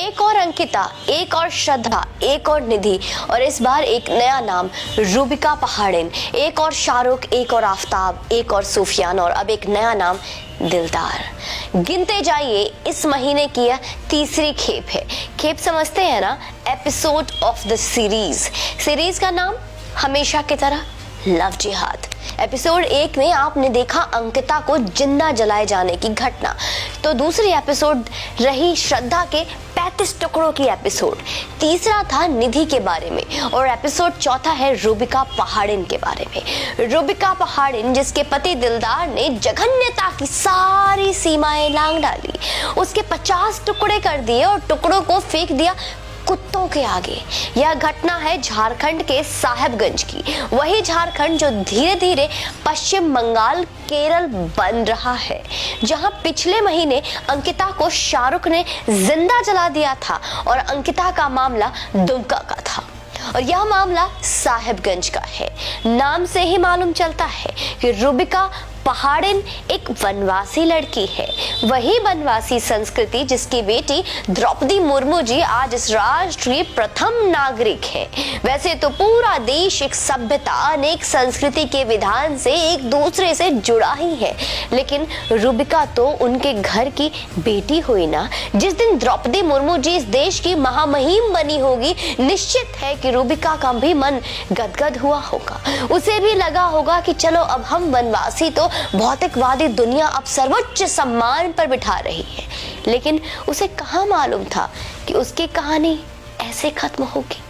एक और अंकिता, एक और श्रद्धा, एक और निधि और इस बार एक नया नाम रूबिका पहाड़िन। एक और शाहरुख, एक और आफताब, एक और सूफियान और अब एक नया नाम दिलदार। गिनते जाइए, इस महीने की यह तीसरी खेप है। खेप समझते हैं ना, एपिसोड ऑफ द सीरीज का नाम हमेशा की तरह लव जिहाद। एपिसोड 1 में आपने देखा अंकिता को जिंदा जलाए जाने की घटना, तो दूसरी एपिसोड रही श्रद्धा के 35 टुकड़ों की एपिसोड, तीसरा था निधि के बारे में और एपिसोड चौथा है रूबिका पहाड़िन के बारे में। रूबिका पहाड़िन जिसके पति दिलदार ने जघन्यता की सारी सीमाएं लांघ डाली, उसके 50 टुकड़े कर दिए और टुकड़ों को फेंक दिया कुत्तों के आगे। यह घटना है झारखंड के साहेबगंज की, वही झारखंड जो धीरे धीरे पश्चिम बंगाल केरल बन रहा है, जहां पिछले महीने अंकिता को शाहरुख ने जिंदा जला दिया था और अंकिता का मामला दुमका का था और यह मामला साहेबगंज का है। नाम से ही मालूम चलता है कि रूबिका पहाड़िन एक वनवासी लड़की है, वही वनवासी संस्कृति जिसकी बेटी द्रौपदी मुर्मू जी आज इस राष्ट्र की प्रथम नागरिक है। वैसे तो पूरा देश एक सभ्यता, अनेक संस्कृति के विधान से एक दूसरे से जुड़ा ही है, लेकिन रूबिका तो उनके घर की बेटी हुई ना। जिस दिन द्रौपदी मुर्मू जी इस देश की महामहिम बनी होगी, निश्चित है कि रूबिका का भी मन गदगद हुआ होगा। उसे भी लगा होगा कि चलो अब हम वनवासी तो भौतिकवादी दुनिया अब सर्वोच्च सम्मान पर बिठा रही है, लेकिन उसे कहाँ मालूम था कि उसकी कहानी ऐसे खत्म होगी।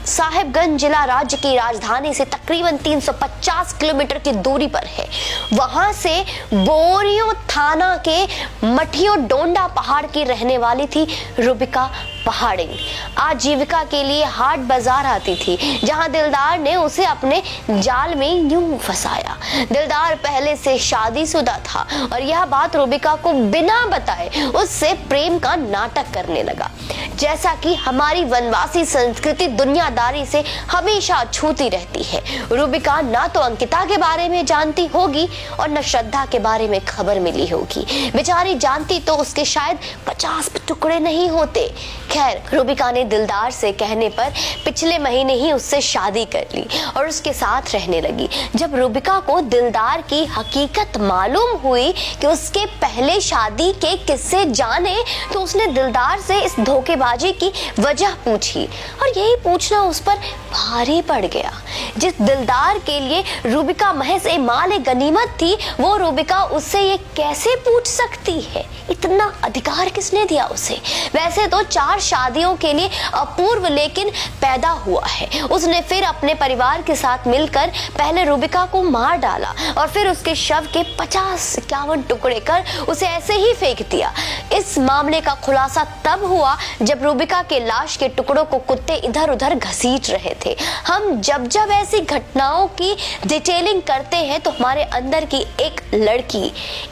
साहेबगंज जिला राज्य की राजधानी से तकरीबन 350 किलोमीटर की दूरी पर है। वहां से बोरियो थाना के मठियो डोंडा पहाड़ की रहने वाली थी रूबिका पहाड़िन। आजीविका के लिए हाट बाजार आती थी, जहां दिलदार ने उसे अपने जाल में यूं फंसाया। दिलदार पहले से शादीशुदा था और यह बात रूबिका को बिना बताए उससे प्रेम का नाटक करने लगा। जैसा कि हमारी वनवासी संस्कृति दुनियादारी से हमेशा छूती रहती है, रूबिका ना तो अंकिता के बारे में जानती होगी और न श्रद्धा के बारे में खबर मिली होगी। बेचारी जानती तो उसके शायद 50 टुकड़े नहीं होते। खैर, रूबिका ने दिलदार से कहने पर पिछले महीने ही उससे शादी कर ली और उसके साथ रहने लगी। जब रूबिका को दिलदार की हकीकत मालूम हुई कि उसके पहले शादी के किस्से जाने, तो उसने दिलदार से इस धोखेबाजी की वजह पूछी और यही पूछना उस पर भारी पड़ गया। जिस दिलदार के लिए रूबिका महज एक माल गनीमत थी, वो रूबिका उससे ये कैसे पूछ सकती है? इतना अधिकार किसने दिया उसे? वैसे तो 4 शादियों के लिए अपूर्व लेकिन पैदा हुआ है। उसने फिर अपने परिवार के साथ मिलकर पहले रूबिका को मार डाला और फिर उसके शव के 50-51 टुकड़े कर उसे ऐसे ही फेंक दिया। इस मामले का खुलासा तब हुआ जब रूबिका के लाश के टुकड़ों को कुत्ते इधर उधर घसीट रहे थे। हम जब जब ऐसी घटनाओं की डिटेलिंग करते हैं तो हमारे अंदर की एक लड़की,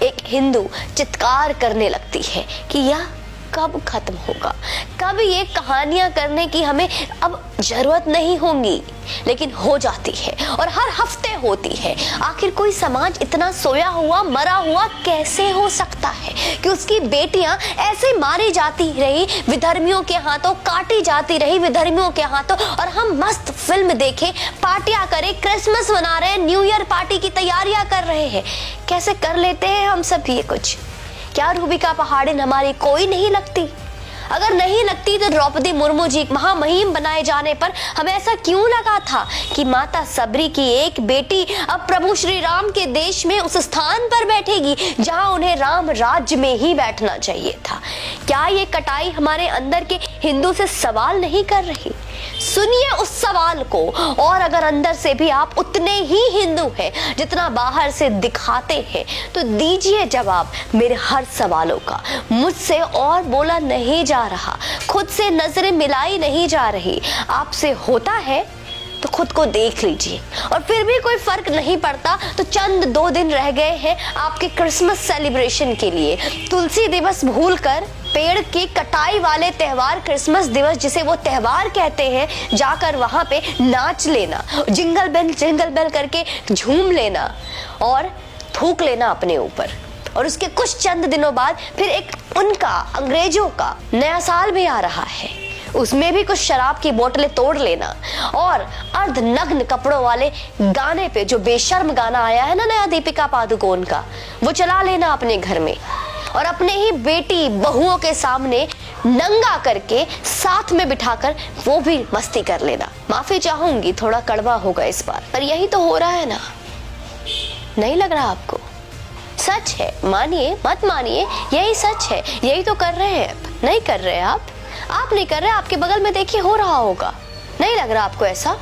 एक हिंदू चित्कार करने लगती है कि यह कब खत्म होगा, कब ये कहानियां करने की हमें अब जरूरत नहीं होगी, लेकिन हो जाती है और हर हफ्ते होती है। आखिर कोई समाज इतना सोया हुआ मरा हुआ कैसे हो सकता है कि उसकी बेटियां ऐसे मारी जाती रही, विधर्मियों के हाथों काटी जाती रही, विधर्मियों के हाथों, और हम मस्त फिल्म देखें, पार्टियां करें, क्रिसमस मना रहे हैं, न्यू ईयर पार्टी की तैयारियां कर रहे हैं। कैसे कर लेते हैं हम सब ये कुछ? क्या रूबिका पहाड़िन हमारी कोई नहीं लगती? अगर नहीं लगती तो द्रौपदी मुर्मू जी महामहिम बनाए जाने पर हमें ऐसा क्यों लगा था कि माता सबरी की एक बेटी अब प्रभु श्री राम के देश में उस स्थान पर बैठेगी जहां उन्हें राम राज्य में ही बैठना चाहिए था? क्या ये कटाई हमारे अंदर के हिंदू से सवाल नहीं कर रही? सुनिए उस सवाल को, और अगर अंदर से भी आप उतने ही हिंदू हैं जितना बाहर से दिखाते हैं, तो दीजिए जवाब मेरे हर सवालों का। मुझसे और बोला नहीं जा रहा, खुद से नजरें मिलाई नहीं जा रही। आपसे होता है तो खुद को देख लीजिए, और फिर भी कोई फर्क नहीं पड़ता तो चंद 2 दिन रह गए हैं आपके क्रिसमस सेलिब्रेशन के लिए। तुलसी दिवस भूलकर पेड़ की कटाई वाले त्योहार क्रिसमस दिवस, जिसे वो त्योहार कहते हैं, जाकर वहां पे नाच लेना, जिंगल बेल करके झूम लेना और थूक लेना अपने ऊपर। और उसके कुछ चंद दिनों बाद फिर एक उनका अंग्रेजों का नया साल भी आ रहा है। उसमें भी कुछ शराब की बोतलें तोड़ लेना और अर्धनग्न कपड़ों वाले गाने पे, जो बेशर्म गाना आया है ना नया दीपिका पादुकोण का, वो चला लेना अपने घर में और अपने ही बेटी बहुओं के सामने नंगा करके साथ में बिठाकर वो भी मस्ती कर लेना। माफी चाहूंगी, थोड़ा कड़वा होगा इस बार, पर यही तो हो रहा है ना, नहीं लग रहा आपको? सच है, मानिए मत मानिए, यही सच है, यही तो कर रहे हैं। नहीं कर रहे आप नहीं कर रहे, आपके बगल में देखिए हो रहा होगा, नहीं लग रहा आपको ऐसा?